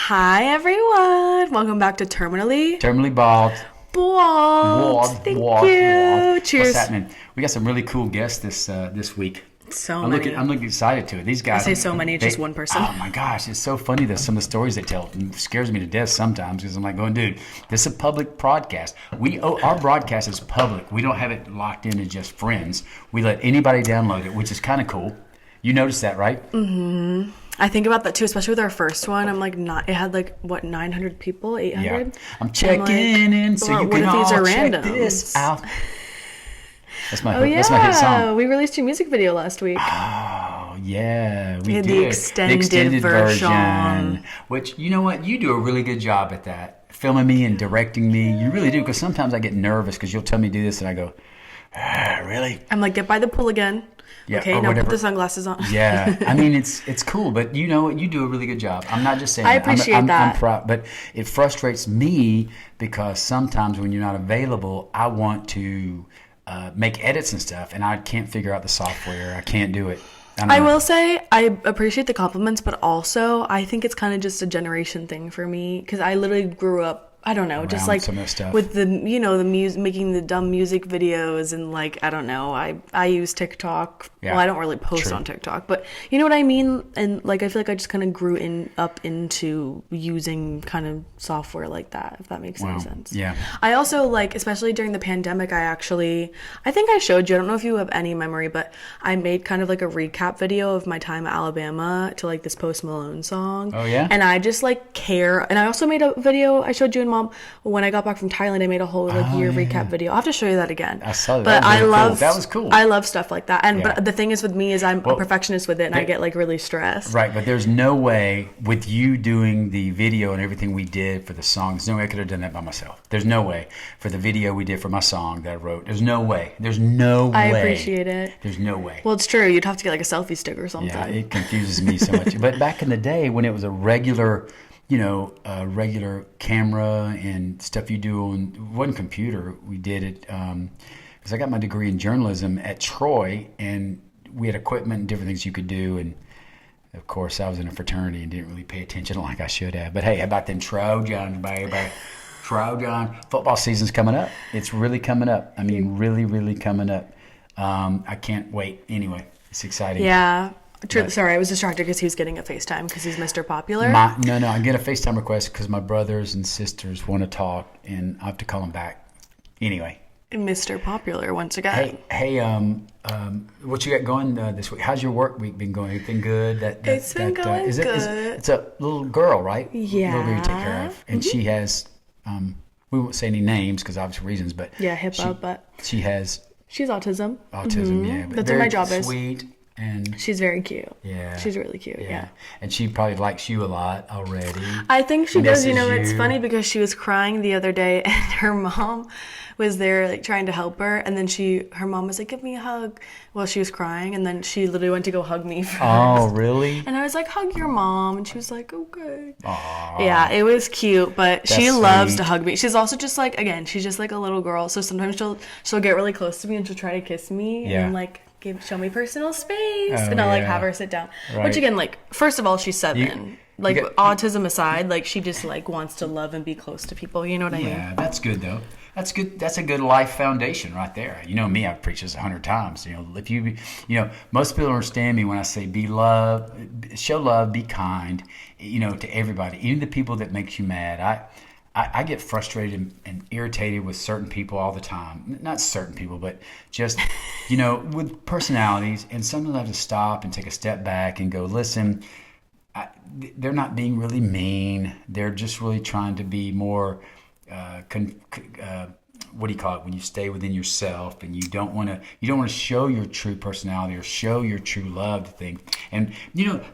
Hi everyone, welcome back to Terminally bald. Bald. Thank you. Cheers. What's happening? We got some really cool guests this week. So I'm many. looking excited to it. These guys. I say so many, it's just one person. Oh my gosh, it's so funny that some of the stories they tell. It scares me to death sometimes because I'm like going, dude, this is a public broadcast. Our broadcast is public. We don't have it locked in as just friends. We let anybody download it, which is kind of cool. You noticed that, right? Mm-hmm. I think about that too, especially with our first one. I'm like, it had 900 people, 800. Yeah. I'm checking in, so you can all check this out. That's my hit song. We released a music video last week. Oh, yeah, we did. The extended version. Which, you know what? You do a really good job at that. Filming me and directing me. You really do, because sometimes I get nervous because you'll tell me to do this and I go, really? I'm like, get by the pool again. Yeah, okay, now put the sunglasses on. Yeah, I mean, it's cool, but you know what? You do a really good job. I'm not just saying I appreciate that. I'm proud, but it frustrates me because sometimes when you're not available, I want to make edits and stuff, and I can't figure out the software. I can't do it. I will say I appreciate the compliments, but also I think it's kind of just a generation thing for me because I literally grew up, I don't know, just like some of the stuff. With the the music, making the dumb music videos, and I don't know, I use TikTok. Yeah, well, I don't really post on TikTok, but you know what I mean. And I feel like I just kind of grew up into using kind of software like that, if that makes any sense. Yeah. I also especially during the pandemic, I think I showed you. I don't know if you have any memory, but I made kind of a recap video of my time at Alabama to this Post Malone song. Oh yeah. And I just care. And I also made a video I showed you and Mom when I got back from Thailand. I made a whole year recap video. I'll have to show you that again. I saw that. But That was cool. I love stuff like that. And but the thing is with me is I'm a perfectionist with it, and I get really stressed. Right, but there's no way with you doing the video and everything we did for the song. There's no way I could have done that by myself. There's no way for the video we did for my song that I wrote. There's no way. I appreciate it. There's no way. Well, it's true. You'd have to get a selfie stick or something. Yeah, it confuses me so much. But back in the day when it was a regular regular camera and stuff you do on one computer, we did it because I got my degree in journalism at Troy, and we had equipment and different things you could do. And of course, I was in a fraternity and didn't really pay attention like I should have. But hey, how about them Trojans, baby? Trojan football season's coming up. It's really coming up. I mean, really, really coming up. I can't wait. Anyway, it's exciting. Yeah. Sorry, I was distracted because he was getting a FaceTime because he's Mr. Popular. No, I get a FaceTime request because my brothers and sisters want to talk, and I have to call them back. Anyway. Mr. Popular once again. Hey, what you got going this week? How's your work week been going? Anything good? It's been going good. It's a little girl, right? Yeah. Little girl you take care of, and she has. We won't say any names because obvious reasons, but yeah, HIPAA. But she's autism. Autism, yeah. But that's what my job is. Sweet. And she's very cute. Yeah. She's really cute. Yeah. And she probably likes you a lot already. I think she does. It's funny because she was crying the other day and her mom was there trying to help her, and then her mom was like, give me a hug. Well, she was crying, and then she literally went to go hug me first. Oh, really? And I was like, hug your mom. And she was like, okay. Aww. Yeah, it was cute, but she loves to hug me. She's also just she's just a little girl, so sometimes she'll get really close to me and she'll try to kiss me and show me personal space, and I'll have her sit down. Right. Which again, first of all, she's 7. Autism aside, she just wants to love and be close to people. You know what I mean? Yeah, that's good though. That's good. That's a good life foundation right there. You know me, I've preached this 100 times. If you most people don't understand me when I say be love, show love, be kind. To everybody, even the people that makes you mad. I get frustrated and irritated with certain people all the time. Not certain people, but just, with personalities. And sometimes I have to stop and take a step back and go, listen, they're not being really mean. They're just really trying to be more, what do you call it? When you stay within yourself and you don't want to show your true personality or show your true love to things. And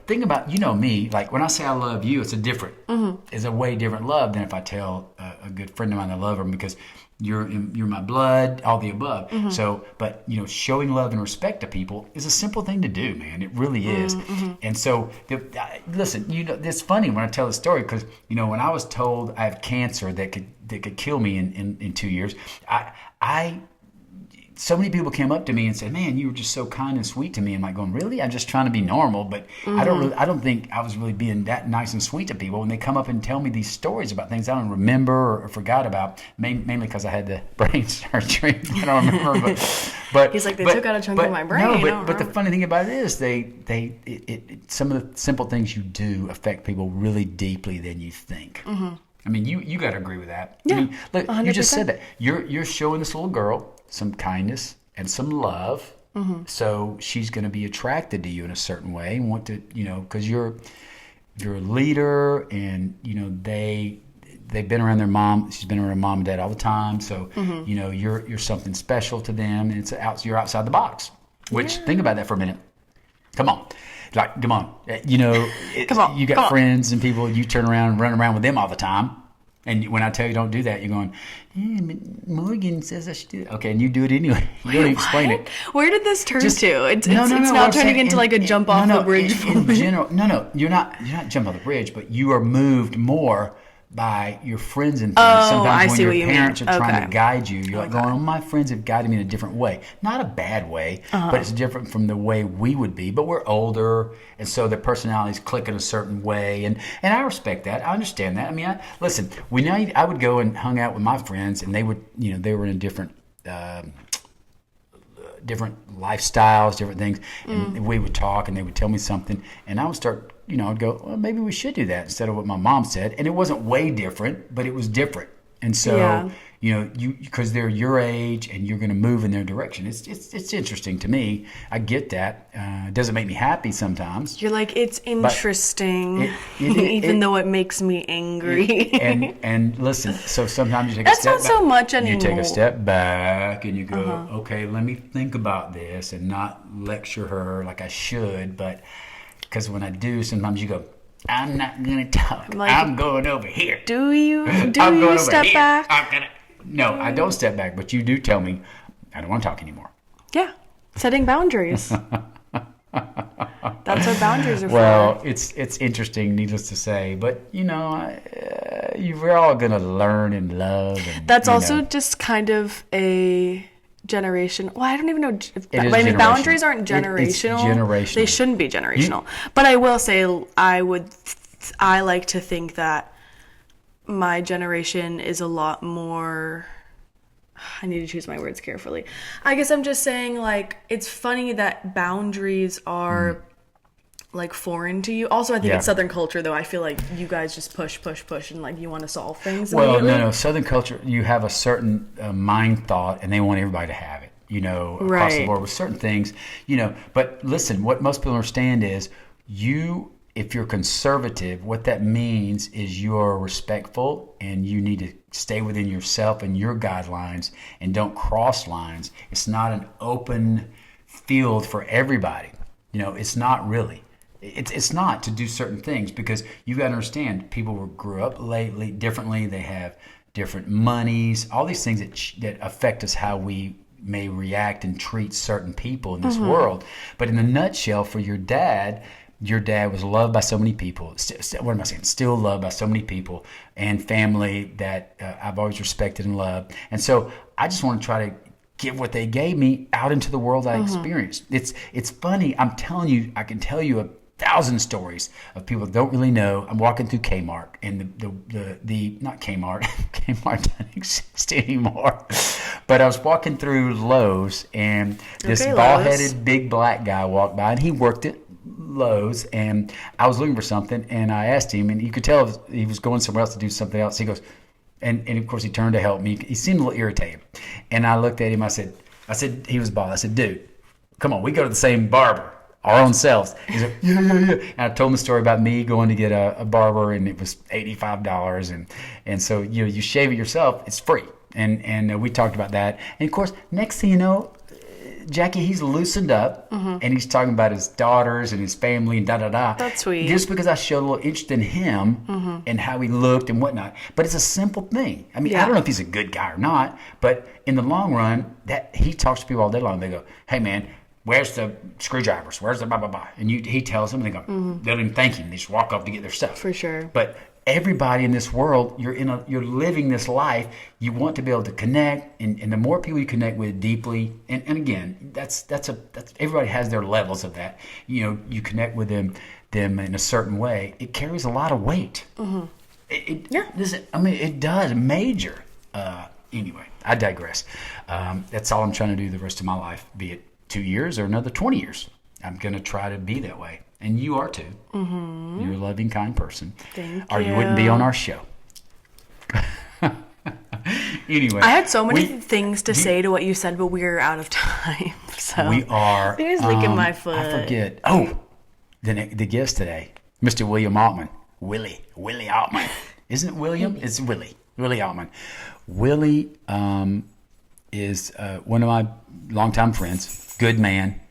think about me. When I say I love you, it's a way different love than if I tell a good friend of mine I love her because you're my blood, all the above. Mm-hmm. So, but showing love and respect to people is a simple thing to do, man. It really is. Mm-hmm. And so, listen, it's funny when I tell the story because when I was told I have cancer that could kill me in 2 years, I so many people came up to me and said, "Man, you were just so kind and sweet to me." I'm like going, "Really? I'm just trying to be normal." But I don't think I was really being that nice and sweet to people when they come up and tell me these stories about things I don't remember or forgot about, mainly because I had the brain surgery. I don't remember, but he's like, they took out a chunk of my brain. No, but the funny thing about it is some of the simple things you do affect people really deeply than you think. I mean, you got to agree with that. Yeah, I mean, look, 100%. You just said that. You're showing this little girl some kindness and some love, so she's going to be attracted to you in a certain way and want to, because you're a leader, and they've been around their mom. She's been around mom and dad all the time, so you're something special to them, and you're outside the box. Which think about that for a minute. Come on. Come on. You got friends and people, you turn around and run around with them all the time. And when I tell you don't do that, you're going, but Morgan says I should do it. Okay, and you do it anyway. You don't explain it. Where did this turn to? It's now turning into like a jump off the bridge. In general, you're not jumping off the bridge, but you are moved more by your friends and things. Sometimes when your parents are trying to guide you, you're like going, "Oh, my friends have guided me in a different way." Not a bad way, but it's different from the way we would be. But we're older, and so their personalities click in a certain way, and I respect that. I understand that. I mean, listen. I would go and hung out with my friends, and they would, they were in different lifestyles, different things, and we would talk, and they would tell me something, and I would start. I'd go, well, maybe we should do that instead of what my mom said. And it wasn't way different, but it was different. And so, because they're your age and you're going to move in their direction. It's interesting to me. I get that. It doesn't make me happy sometimes. You're like, it's interesting, even though it makes me angry. And listen, so sometimes you take a step back. That's not so much anymore. You take a step back and you go, okay, let me think about this and not lecture her like I should, but... Because when I do, sometimes you go, I'm not going to talk. I'm going over here. Do you step back? No, I don't step back, but you do tell me, I don't want to talk anymore. Yeah, setting boundaries. That's what boundaries are for. Well, it's interesting, needless to say. But, we're all going to learn and love. And, that's also just kind of a... generation. Well, I don't even know. Boundaries aren't generational. It's generational. They shouldn't be generational. But I will say, I like to think that my generation is a lot more. I need to choose my words carefully. I guess I'm just saying, like, it's funny that boundaries are like foreign to you. Also, I think it's Southern culture, though. I feel like you guys just push, and like you want to solve things. Well, no. Southern culture, you have a certain mind thought, and they want everybody to have it. Across the board with certain things. But listen, what most people understand is if you're conservative, what that means is you're respectful and you need to stay within yourself and your guidelines and don't cross lines. It's not an open field for everybody. It's not really. It's not to do certain things, because you got to understand people grew up differently. They have different monies, all these things that affect us, how we may react and treat certain people in this world. But in a nutshell, for your dad was loved by so many people. What am I saying? Still loved by so many people and family that I've always respected and loved. And so I just want to try to give what they gave me out into the world I experienced. It's funny. I'm telling you, I can tell you 1,000 stories of people that don't really know. I'm walking through Kmart, and the not Kmart, Kmart doesn't exist anymore. But I was walking through Lowe's, and this bald-headed big black guy walked by, and he worked at Lowe's, and I was looking for something, and I asked him, and you could tell he was going somewhere else to do something else. He goes, and of course he turned to help me. He seemed a little irritated, and I looked at him. I said he was bald. I said, dude, come on, we go to the same barber. Our own selves. He's like, yeah. And I told him the story about me going to get a barber, and it was $85, and so you shave it yourself, it's free, and we talked about that, and of course, next thing you know, Jackie, he's loosened up, and he's talking about his daughters and his family and da-da-da. That's sweet. Just because I showed a little interest in him and how he looked and whatnot. But it's a simple thing. I mean, I don't know if he's a good guy or not, but in the long run, that he talks to people all day long. They go, hey, man, where's the screwdrivers? Where's the blah, blah, blah? And he tells them, and they go, they don't even thank him. They just walk off to get their stuff. For sure. But everybody in this world, you're living this life. You want to be able to connect, and the more people you connect with deeply, and again, that's everybody has their levels of that. You connect with them in a certain way. It carries a lot of weight. Mm-hmm. It does major. Anyway, I digress. That's all I'm trying to do the rest of my life, be it 2 years or another 20 years. I'm going to try to be that way. And you are too. Mm-hmm. You're a loving, kind person. Thank or you. You wouldn't be on our show. Anyway. I had so many things to say to what you said, but we're out of time. So we are. You're just licking my foot. I forget. Oh, the guest today, Mr. William Aultman. Willie Aultman. Isn't it William? It's Willie Aultman. Willie is one of my longtime friends. Good man.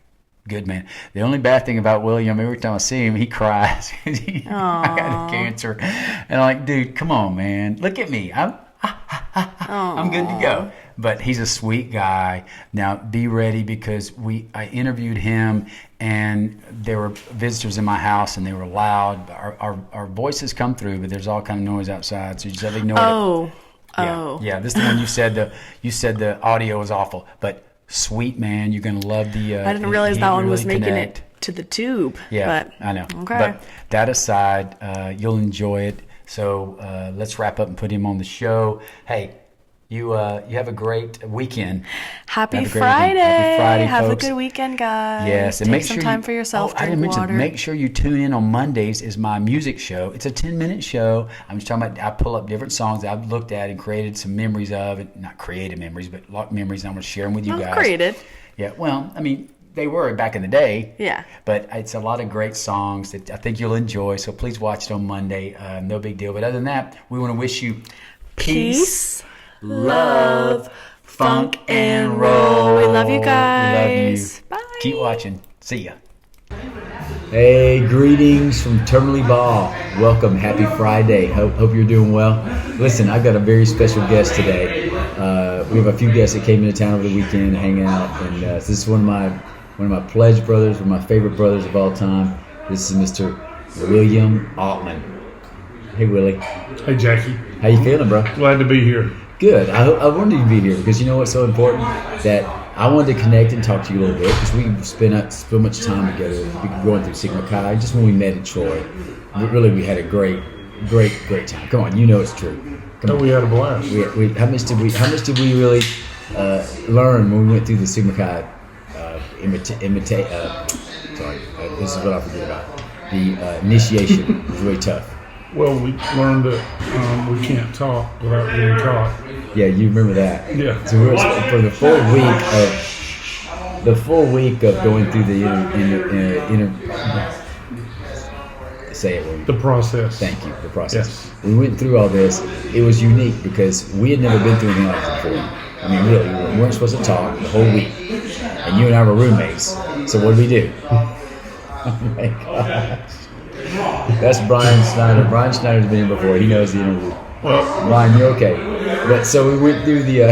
The only bad thing about William, every time I see him, he cries. I got cancer. And I'm like, dude, come on, man. Look at me. I'm good to go. But he's a sweet guy. Now, be ready because I interviewed him, and there were visitors in my house, and they were loud. Our voices come through, but there's all kind of noise outside, so you just have to ignore it. Yeah. This is the one you said the audio was awful, but sweet man, you're gonna love the. I didn't realize that one was making it to the tube. Yeah, but, I know. Okay. But that aside, you'll enjoy it. So let's wrap up and put him on the show. Hey, you have a great weekend. Happy Friday. Happy Friday, have folks. a good weekend, guys. Yes, and take make some sure time for yourself. I didn't mention. Water. Make sure you tune in on Mondays. Is my music show. It's a 10-minute show. I'm just talking about. I pull up different songs that I've looked at and created some memories of. And not created memories, but a lot of memories. And I'm going to share them with you guys. Created. Yeah. Well, I mean, they were back in the day. Yeah. But it's a lot of great songs that I think you'll enjoy. So please watch it on Monday. No big deal. But other than that, we want to wish you peace, love, funk, and roll. We love you guys. We love you. Bye. Keep watching. See ya. Hey, greetings from Terminally Ball. Welcome. Happy Friday. Hope you're doing well. Listen, I've got a very special guest today. We have a few guests that came into town over the weekend to hang out, and this is one of my pledge brothers, one of my favorite brothers of all time. This is Mr. William Aultman. Hey, Willie. Hey, Jackie. How you feeling, bro? Glad to be here. Good. I wanted you to be here because you know what's so important? That I wanted to connect and talk to you a little bit because we spent so much time together. We were going through Sigma Chi just when we met at Troy. We had a great time. Come on, you know it's true. We had a blast. How much did we really learn when we went through the Sigma Chi this is what I forget about. The initiation was really tough. Well, we learned that we can't talk without being taught. Yeah, you remember that. Yeah. So for the full week of going through the say it, William. The process. Thank you. The process. Yes. We went through all this. It was unique because we had never been through anything like this before. I mean, really, we weren't supposed to talk the whole week, and you and I were roommates. So what did we do? Oh my gosh. That's Brian Snyder. Brian Snyder's been here before. He knows the interview. Well, Brian, you're okay. But so we went through the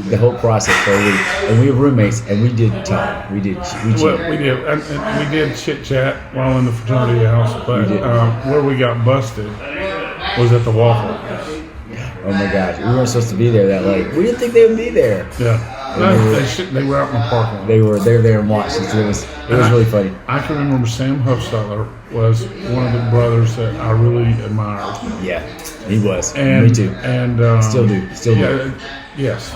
the whole process for a week, and we were roommates, and we did talk. We did. Well, we did. And we did chit chat while in the fraternity house, but where we got busted was at the Waffle House. Oh my gosh, we weren't supposed to be there that late. We didn't think they would be there. Yeah. No, they were out in the parking lot. They were there and watched it. So it was really funny. I can remember Sam Huffstadler was one of the brothers that I really admired. Yeah, he was. And, me too. And still do. Yes,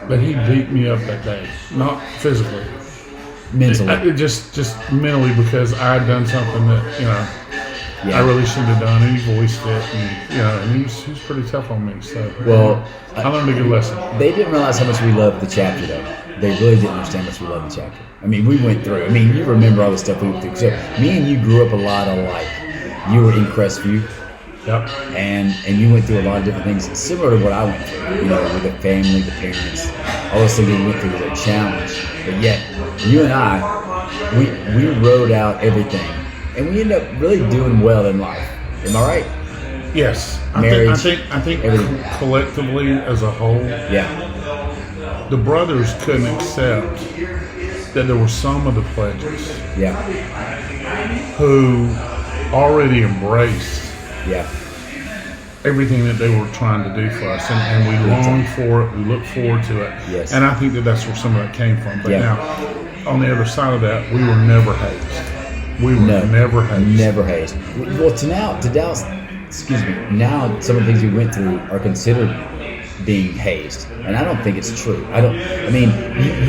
but he beat me up that day, not physically, mentally. Just mentally because I had done something that I really shouldn't have done. And he voiced it, and he was pretty tough on me. So I learned a good lesson. They didn't realize how much we loved the chapter, though. They really didn't understand how much we loved the chapter. I mean, we went through. I mean, you remember all the stuff we went through. So me and you grew up a lot alike. You were in Crestview. Yep. And you went through a lot of different things similar to what I went through. With the family, the parents, all those things we went through was a challenge. But yet, you and I, we rode out everything. And we ended up really doing well in life. Am I right? Yes. Marriage, I think everything. Collectively as a whole, the brothers couldn't accept that there were some of the pledges who already embraced Yeah. everything that they were trying to do for us, and we longed for it, we looked forward to it. Yes. And I think that's where some of that came from. But Yeah. now, on the other side of that, we were never hazed. We were never hazed. Never hazed. Well, to now, excuse me, now some of the things we went through are considered being hazed, and I don't think it's true. I mean,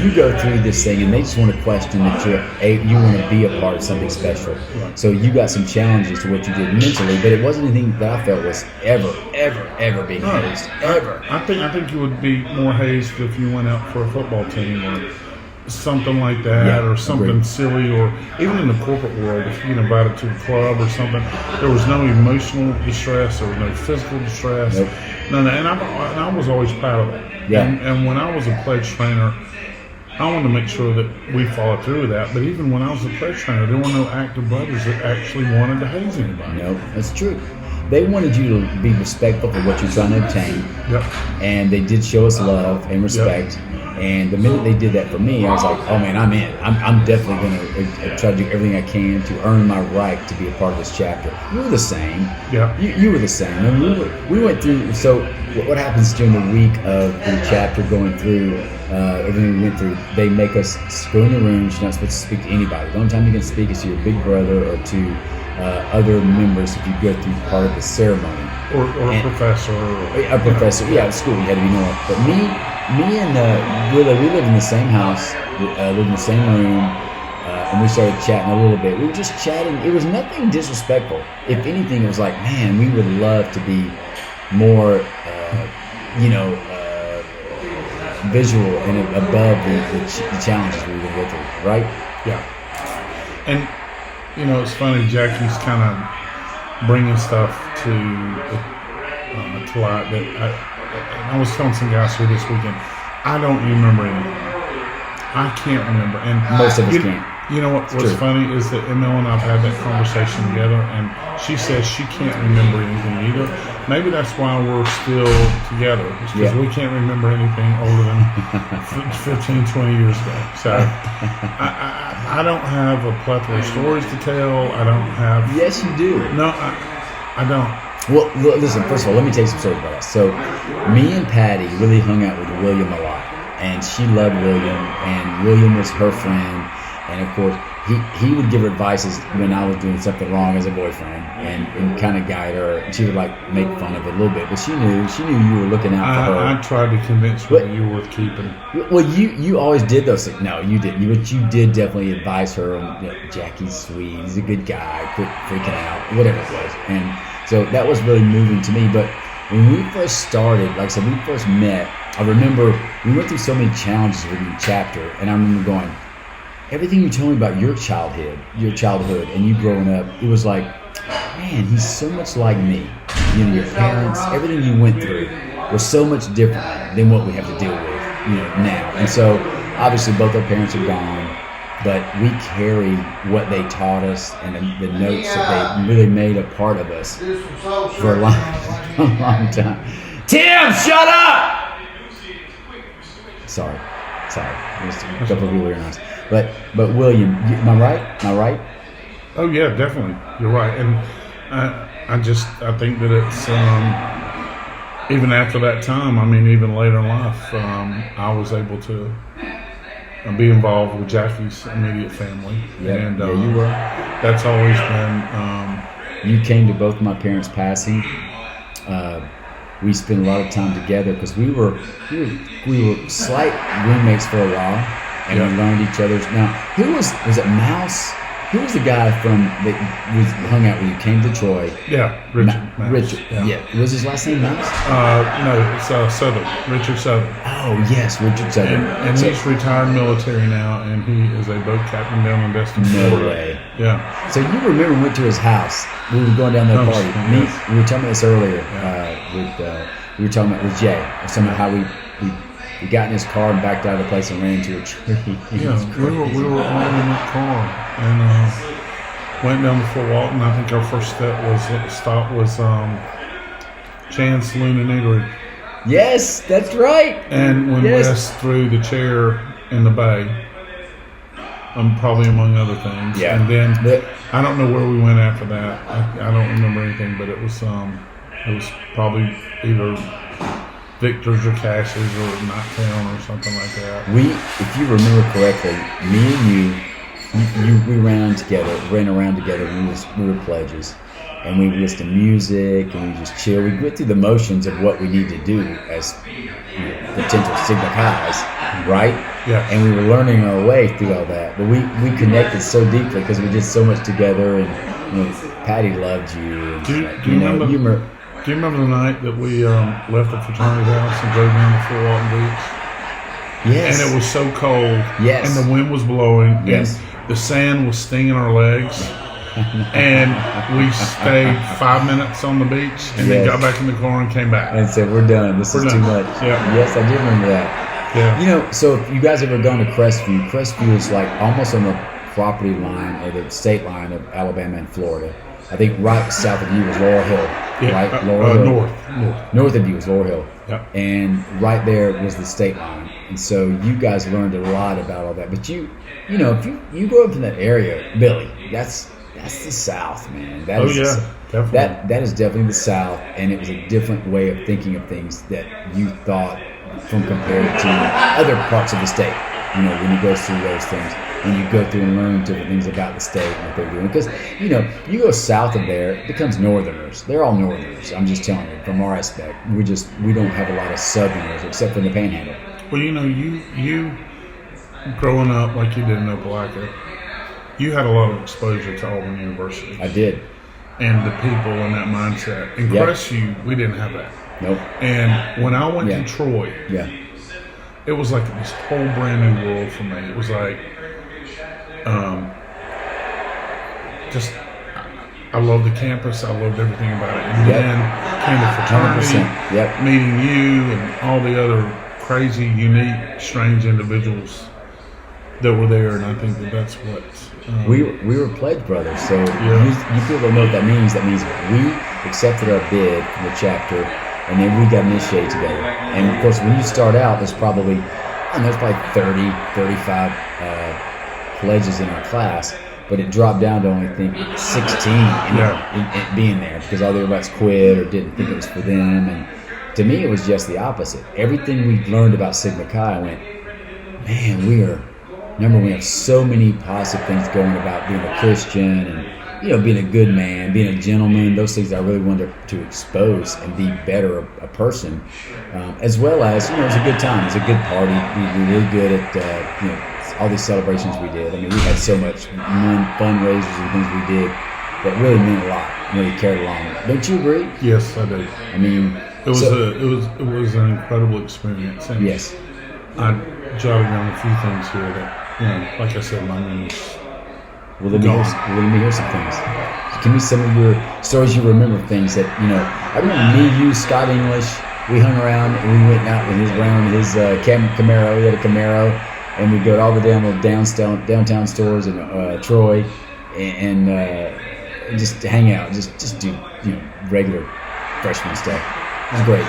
you go through this thing, and they just want to question that you want to be a part of something special. Right. So you got some challenges to what you did mentally, but it wasn't anything that I felt was ever being hazed. Ever. I think you would be more hazed if you went out for a football team or something like that, or something agreed. silly, or even in the corporate world, if you get invited to a club or something, there was no emotional distress, there was no physical distress. Nope. No, and I was always proud of that. Yeah. And when I was a pledge trainer, I wanted to make sure that we followed through with that. But even when I was a pledge trainer, there were no active brothers that actually wanted to haze anybody. No, that's true. They wanted you to be respectful for what you're trying to obtain. Yep. And they did show us love and respect. Yep. And the minute they did that for me, I was like, oh man, I'm in. I'm definitely going to try to do everything I can to earn my right to be a part of this chapter. You were the same. Yeah. You were the same. And we went through, so what happens during the week of the chapter going through everything we went through, they make us go in the room. You're not supposed to speak to anybody. The only time you can speak is to your big brother or to other members if you go through part of the ceremony. Or a professor. A professor, yeah, at school you had to be normal. But me and Willa, we lived in the same house, lived in the same room, and we started chatting a little bit. We were just chatting. It was nothing disrespectful. If anything, it was like, man, we would love to be more, visual and above the challenges we were going to go through, right? Yeah. And, it's funny, Jackie's kind of bringing stuff to light that I was telling some guys here this weekend, I don't remember anything. I can't remember. And most of us can't. You know what's funny is that Emil and I've had that conversation together, and she says she can't remember anything either. Maybe that's why we're still together, because we can't remember anything older than 15, 20 years ago. So I don't have a plethora of stories to tell. I don't have... Yes, you do. No, I don't. Well, listen, first of all, let me tell you some stories about us. So, me and Patty really hung out with William a lot, and she loved William, and William was her friend, and of course, he would give her advices when I was doing something wrong as a boyfriend, and kind of guide her, and she would make fun of it a little bit, but she knew you were looking out for her. I tried to convince her you were worth keeping. Well, you always did those things. No, you didn't. But you did definitely advise her on, Jackie's sweet, he's a good guy, quit freaking out, whatever it was, and so that was really moving to me. But when we first started, like I said, we first met, I remember we went through so many challenges within the chapter, and I remember going, everything you told me about your childhood and you growing up, it was like, man, he's so much like me. Your parents, everything you went through was so much different than what we have to deal with, now. And so obviously both our parents are gone, but we carry what they taught us and the notes that they really made a part of us for a long time. Tim, shut up! Sorry. Just a couple of people are nice. But William, am I right? Oh yeah, definitely. You're right. And I think that it's even after that time. I mean, even later in life, I was able to be involved with Jackie's immediate family. Yeah, and you were. That's always been. You came to both my parents' passing. We spent a lot of time together because we were slight roommates for a while, and we learned each other's. Now, who was it? Mouse? Who was the guy that hung out with you? Came to Troy. Yeah, Richard. Richard. Yeah. Was his last name Mouse? No, it's Southern. Richard Southern. Oh yes, Richard Southern. And he's retired military now, and he is a boat captain down in Destin. No way. Yeah. So you remember we went to his house. We were going down there party. We were talking about this earlier. We were talking about with Jay. Somehow how we got in his car and backed out of the place and ran into a tree. Yeah, we were all in that car and went down to Fort Walton. I think our first stop was Chan's Saloon and Eatery. Yes, that's right. And when Wes threw the chair in the bay, probably among other things. Yeah. And then I don't know where we went after that. I don't remember anything, but it was probably either Victor's or Cass's or Knocktown or something like that. If you remember correctly, me and we ran around together. We were pledges, and we listened to music and we just chill. We went through the motions of what we need to do as potential Sigma Chi's, right? Yeah. And we were learning our way through all that. But we connected so deeply because we did so much together. And Patty loved you. And, do you remember the night that we left the fraternity house and drove down to Fort Walton Beach? Yes. And it was so cold. Yes. And the wind was blowing. Yes. And the sand was stinging our legs. And we stayed 5 minutes on the beach and then got back in the car and came back. And said, we're done. This is too much. Yeah. Yes, I do remember that. Yeah. So if you guys ever gone to Crestview is like almost on the property line or the state line of Alabama and Florida. I think right south of you was Laurel Hill, right? Laurel Hill. North of you was Laurel Hill. Yeah. And right there was the state line. And so you guys learned a lot about all that. But if you grow up in that area, Billy, that's the South, man. Definitely. That is definitely the South, and it was a different way of thinking of things that you thought from compared to other parts of the state. When you go through those things, when you go through and learn different things about the state and what they're doing. Because, you go south of there, it becomes Northerners. They're all Northerners. I'm just telling you, from our aspect. We don't have a lot of Southerners except for the Panhandle. Well, you growing up like you did in Opelika, you had a lot of exposure to Auburn University. I did. And the people and that mindset. In Crestview, we didn't have that. Nope. And when I went to Troy, it was like this whole brand new world for me. It was like, I loved the campus. I loved everything about it. And then came the fraternity, meeting you and all the other crazy, unique, strange individuals that were there. And I think that's what... we were pledge brothers. So you people don't know what that means. That means we accepted our bid from the chapter, and then we got initiated together. And of course, when you start out, there's probably 30, 35 pledges in our class, but it dropped down to only, I think, 16 being there because all the other guys quit or didn't think it was for them. And to me, it was just the opposite. Everything we learned about Sigma Chi, I went, man, we have so many positive things going about being a Christian and being a good man, being a gentleman, those things I really wanted to expose and be better a person, as well as, it was a good time. It was a good party. We were really good at, all these celebrations we did. I mean, we had so much fundraisers and things we did that really meant a lot, really carried along. Don't you agree? Yes, I do. I mean, it was an incredible experience. And yes. I jotted down a few things here that, like I said, my name is... Well, let me hear some things. Give me some of your stories you remember, things that, I remember me, you, Scott English, we hung around and we went out with his Camaro. He had a Camaro, and we'd go to all the downtown stores in Troy and just hang out, just do, regular freshman stuff. It was great.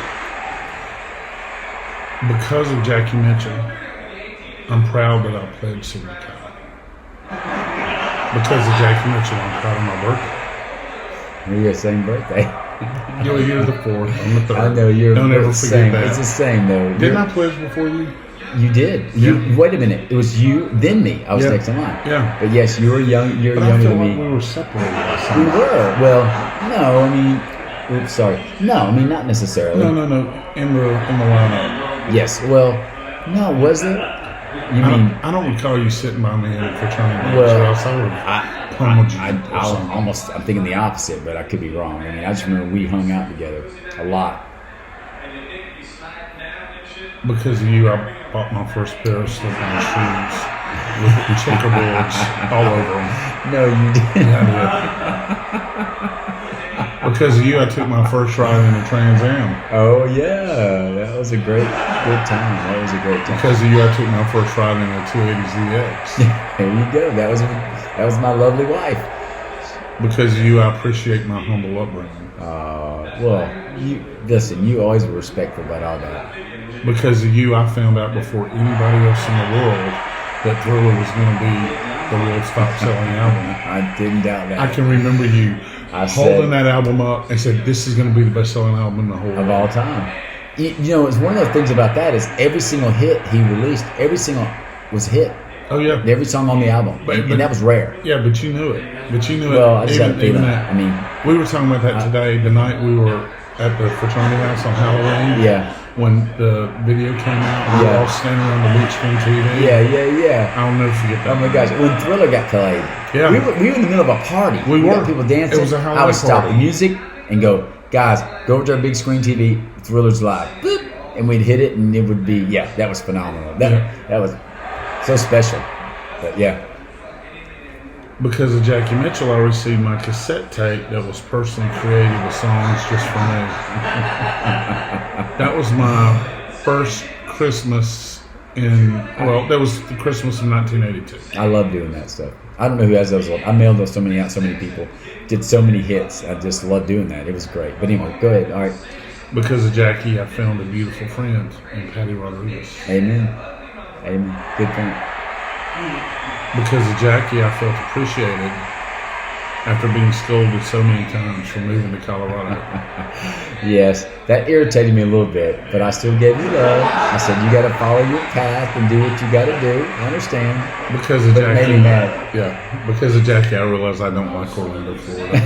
Because of Jackie Mitchell, I'm proud that I played Sigma Chi. Because of Jackie Mitchell, I'm proud of my birthday. We're the same birthday. You're the 4th. I'm the 3rd. I know you're. Don't ever forget that. It's the same though. Didn't I pledge before you? You did. Yeah. Wait a minute. It was you, then me. I was next in line. Yeah. But yes, you were young. You're younger than me. We were separated. We were. Well, no. I mean, oops, sorry. No, I mean not necessarily. No. In the lineup. Yes. Well, no. Was there? You mean? I don't recall you sitting by me at a fraternity. Well, I'm thinking the opposite, but I could be wrong. I mean, I just remember we hung out together a lot. Because of you, I bought my first pair of slip-on shoes with checkerboards all over them. No, you didn't. Yeah, I did. Because of you, I took my first ride in a Trans Am. Oh yeah, that was a good time. Because of you, I took my first ride in a 280ZX. There you go. That was my lovely wife. Because of you, I appreciate my humble upbringing. Well, you always were respectful about all that. Because of you, I found out before anybody else in the world that Thriller was going to be the world stopped selling albums. I didn't doubt that. I can remember you holding that album up and said, "This is going to be the best-selling album in the whole world of all time." You know, it's one of the things about that is every single hit he released, every single was a hit. Oh yeah, every song on the album, and that was rare. Yeah, but you knew it. Well, I just had a feeling. I mean, we were talking about that today. The night we were at the fraternity house on Halloween. Yeah. When the video came out, we were all standing around the big screen TV. Yeah. I'll never forget that. Oh my gosh, when Thriller got played, we were in the middle of a party. We were. Got people dancing. It was a highlight I would stop party. the music and go, guys, go over to our big screen TV. Thriller's live. Boop. And we'd hit it, and it would be, that was phenomenal. That was so special. But yeah. Because of Jackie Mitchell, I received my cassette tape that was personally created with songs just for me. That was my first Christmas that was the Christmas of 1982. I love doing that stuff. I don't know who has those. I mailed those so many people. Did so many hits. I just love doing that. It was great. But anyway, go ahead. All right. Because of Jackie, I found a beautiful friend in Patty Rodriguez. Amen. Good point. Because of Jackie, I felt appreciated after being scolded so many times for moving to Colorado. Yes, that irritated me a little bit, but I still gave you love. I said, you got to follow your path and do what you got to do. I understand. Because of Jackie. It made me mad. Yeah, because of Jackie, I realized I don't like Orlando, Florida.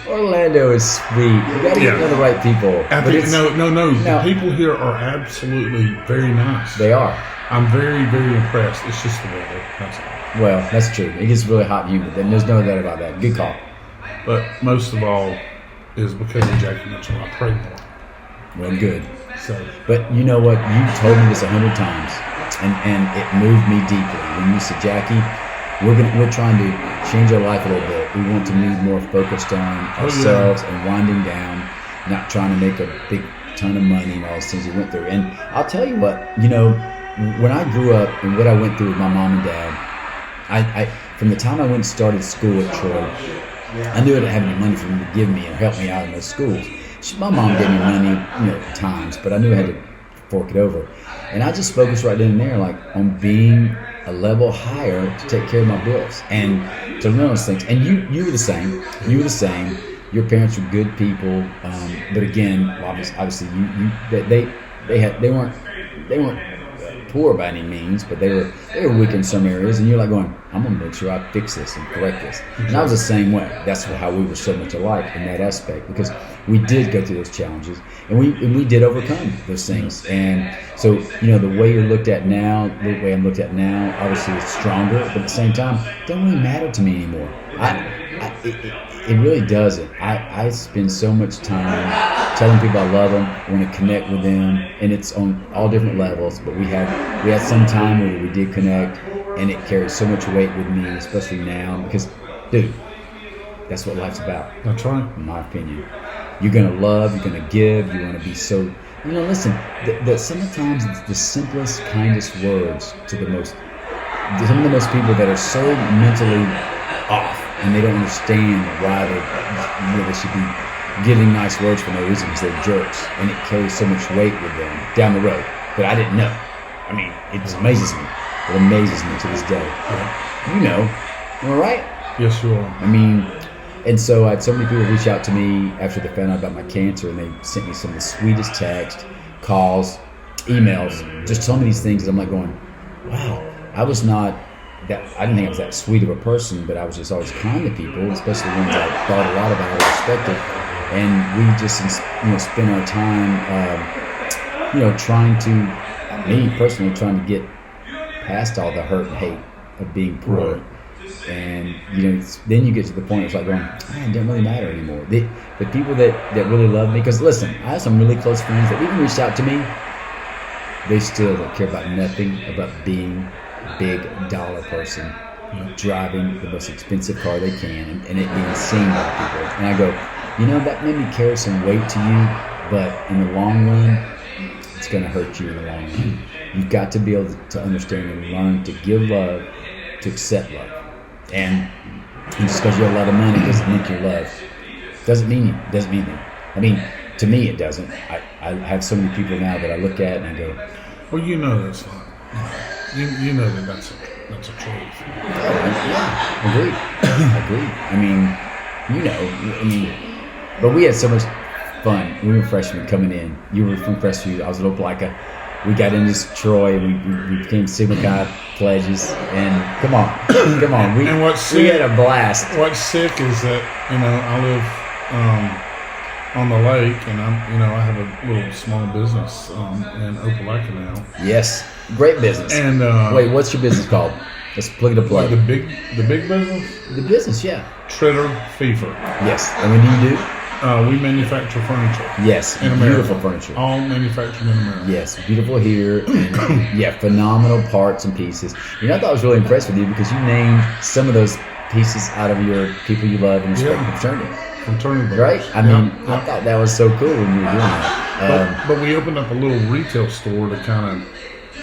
Orlando is sweet. You got to get to know the right people. No. The people here are absolutely very nice. They are. I'm very, very impressed. It's just the weather. That's all. Well, that's true. It gets really hot and humid. There's no doubt about that. Good call. But most of all is because of Jackie Mitchell. I pray more. Well, good. So, but you know what? You told me this 100 times, and it moved me deeply when you said, Jackie, we're trying to change our life a little bit. We want to be more focused on ourselves and winding down, not trying to make a big ton of money and all those things we went through. And I'll tell you what, when I grew up and what I went through with my mom and dad, I from the time I went and started school at Troy, I knew I didn't have any money for them to give me or help me out in those schools. My mom gave me money, at times, but I knew I had to fork it over. And I just focused right then and there, on being a level higher to take care of my bills and to learn those things. And you were the same. You were the same. Your parents were good people, but again, obviously, they weren't poor by any means, but they were weak in some areas. And you're like going, I'm gonna make sure I fix this and correct this. And I was the same way. That's how we were so much alike in that aspect, because we did go through those challenges and we did overcome those things. And so the way you're looked at now, the way I'm looked at now, obviously it's stronger, but at the same time, it doesn't really matter to me anymore. It really doesn't. I spend so much time telling people I love them, I want to connect with them, and it's on all different levels. But we had some time where we did connect, and it carries so much weight with me, especially now, because, dude, that's what life's about. That's right. In my opinion, you're gonna love, you're gonna give, you want to be so. Listen. Sometimes it's the simplest, kindest words to some of the most people that are so mentally off. And they don't understand why they should be giving nice words for no reason, because they're jerks, and it carries so much weight with them down the road. But I didn't know. I mean, it just amazes me. It amazes me to this day. Yeah. Am I right? Yes, you are. I mean, and so I had so many people reach out to me after they found out about my cancer, and they sent me some of the sweetest texts, calls, emails, just so many these things that I'm like going, wow, I didn't think I was that sweet of a person, but I was just always kind to people, especially ones I thought a lot about or respected. And we just, spend our time, trying to get past all the hurt and hate of being poor. Right. And, then you get to the point where it's like going, it doesn't really matter anymore. The people that really love me, because listen, I have some really close friends that even reached out to me, they still don't care about nothing about being big dollar person, driving the most expensive car they can, and it being seen by people. And I go, that made me carry some weight to you, but in the long run, it's going to hurt you in the long run. You've got to be able to understand and learn to give love, to accept love. And just because you have a lot of money doesn't make you love. Doesn't mean that. I mean, to me, it doesn't. I have so many people now that I look at and I go, well, that's not. you know that's a truth. Yeah, agreed. I mean, but we had so much fun. We were freshmen coming in. You were from Crestview. I was at Opelika. We got into Troy. We became Sigma Chi pledges. And come on. We had a blast. What's sick is that I live on the lake, and I have a little small business in Opelika now. Yes, great business. And wait, what's your business called? Let's plug it up. The big business. The business, yeah. Tritter Fever. Yes, and what do you do? We manufacture furniture. Yes, in America. Beautiful furniture. All manufactured in America. Yes, beautiful here. And yeah, phenomenal parts and pieces. I thought I was really impressed with you because you named some of those pieces out of your people you love and respect from fraternity. Right? I thought that was so cool when you were doing that. But we opened up a little retail store to kind of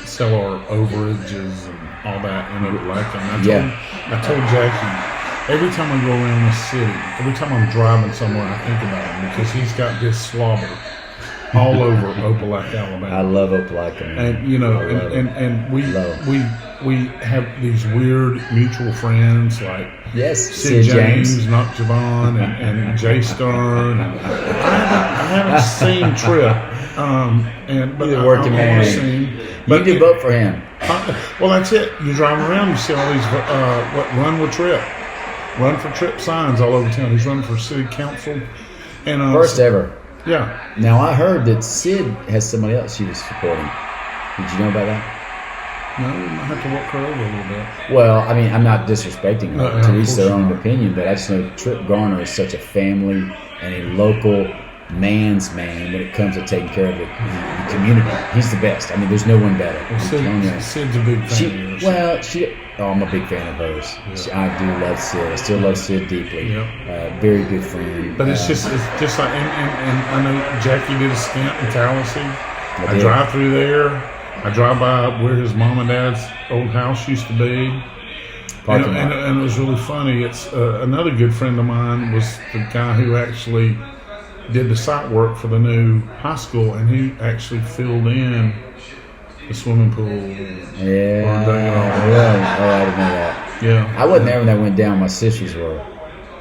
sell our overages and all that in Opelika. And I told Jackie, every time I go around the city, every time I'm driving somewhere, I think about him because he's got this slobber all over Opelika, Alabama. I love Opelika. And we have these weird mutual friends like Sid James, Not Javon, and Jay Stern. And I haven't seen Trip, but I want to see him. You do vote for him. Well, that's it. You drive around, you see all these Run with Trip. Run for Trip signs all over town. He's running for city council. And first ever. Yeah. Now, I heard that Sid has somebody else she was supporting. Did you know about that? No, we might have to walk her over a little bit. Well, I'm not disrespecting her. To each their own opinion, but I just know Trip Garner is such a family and a local man's man when it comes to taking care of the community. He's the best. There's no one better. Well, Sid's a big fan of yours. I'm a big fan of hers. Yeah. I do love Sid. I still love Sid deeply. Yeah. Very good friend. But it's just like, and I know Jackie did a stint in Tallahassee. I drive through there. I drive by where his mom and dad's old house used to be. And it was really funny. It's another good friend of mine was the guy who actually did the site work for the new high school, and he actually filled in the swimming pool. Yeah. Oh, I didn't know that. Yeah. I wasn't there when that went down. My sisters were.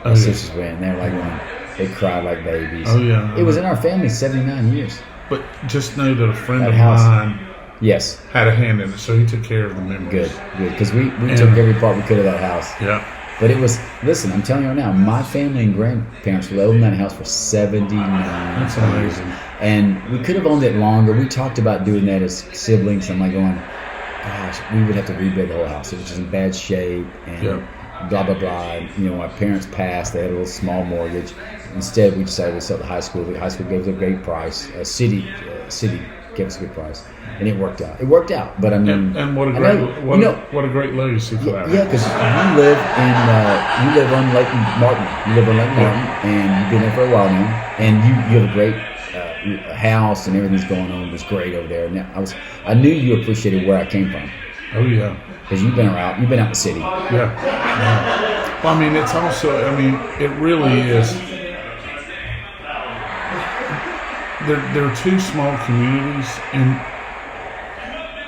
My sisters went, and they were like, they cried like babies. Oh, yeah. It was in our family 79 years. But just know that a friend of mine had a hand in it, so he took care of the memories. Good. Because we took every part we could of that house. Yeah. But it was, listen, I'm telling you right now, my family and grandparents lived in that house for 79 That's amazing. And we could have owned it longer. We talked about doing that as siblings. I'm like going, gosh, we would have to rebuild the whole house. It was just in bad shape and blah, blah, blah. My parents passed. They had a little small mortgage. Instead, we decided to sell the high school. The high school gave us a great price. City gave us a good price. And it worked out. But and what a great legacy for that. Yeah, because you live on Lake Martin. And you've been there for a while now. And you have a great house, and everything's going on. It was great over there. Now I knew you appreciated where I came from. Oh yeah, because you've been out in the city. Yeah. Well, it's also. It really is. There are two small communities in.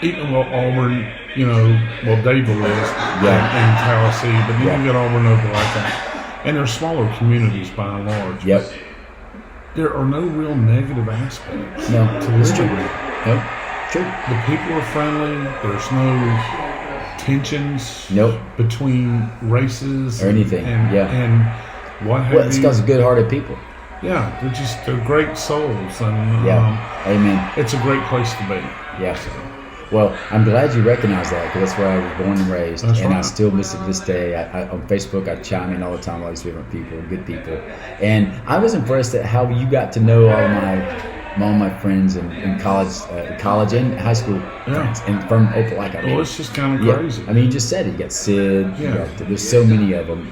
Even Auburn, Dadeville is, and Tallahassee, but then you got Auburn over like that. And they're smaller communities by and large. Yep. There are no real negative aspects to this degree. Nope. True. The people are friendly. There's no tensions between races or anything. And what have it's because of good-hearted people. Yeah, they're great souls. And amen. It's a great place to be. Yeah. Well, I'm glad you recognize that because that's where I was born and raised, I still miss it to this day. On Facebook, I chime in all the time with all these different people, good people, and I was impressed at how you got to know all my friends in college and high school friends, and from Opelika. Well, it's just kind of crazy. You just said it. You got Sid. There's so many of them.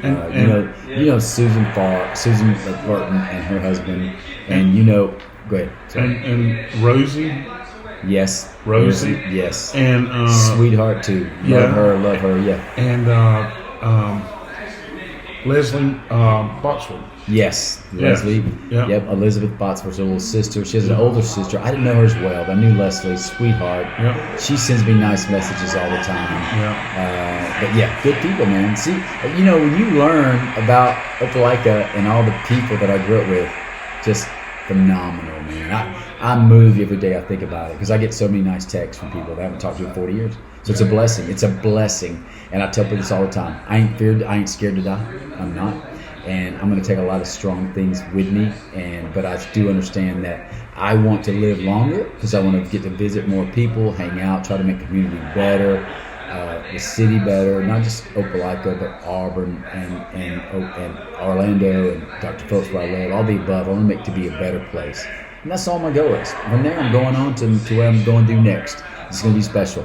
Susan Burton and her husband, and go ahead. And Rosie. Yes, Rosie. Yes, and sweetheart too. Love her. Yeah. And Leslie Botsford. Yes, Leslie. Yeah. Yep, Elizabeth Botsford's a little sister. She has an older sister. I didn't know her as well, but I knew Leslie, sweetheart. Yeah. She sends me nice messages all the time. Yeah. But yeah, good people, man. See, when you learn about Opelika and all the people that I grew up with, just phenomenal, man. I move every day I think about it because I get so many nice texts from people that I haven't talked to in 40 years. So it's a blessing. It's a blessing. And I tell people this all the time. I ain't scared to die. I'm not. And I'm going to take a lot of strong things with me. But I do understand that I want to live longer because I want to get to visit more people, hang out, try to make the community better, the city better, not just Opelika, but Auburn and Orlando and Dr. Phillips, where I live, all the above. I want to make it to be a better place. And that's all my goal is. From there, I'm going on to where I'm going to do next. It's going to be special.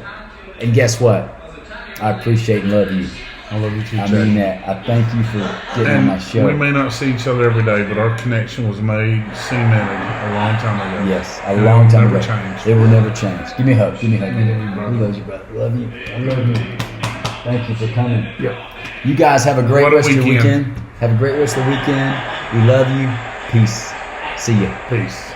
And guess what? I appreciate and love you. I love you too, I mean that. I thank you for getting on my show. We may not see each other every day, but our connection was cemented a long time ago. Yes, a long time ago. Change. It will never change. Give me a hug. Give me a hug. I love you, brother. Love you. I love you. Thank you for coming. Yep. You guys have a great rest of your weekend. Have a great rest of the weekend. We love you. Peace. See ya. Peace.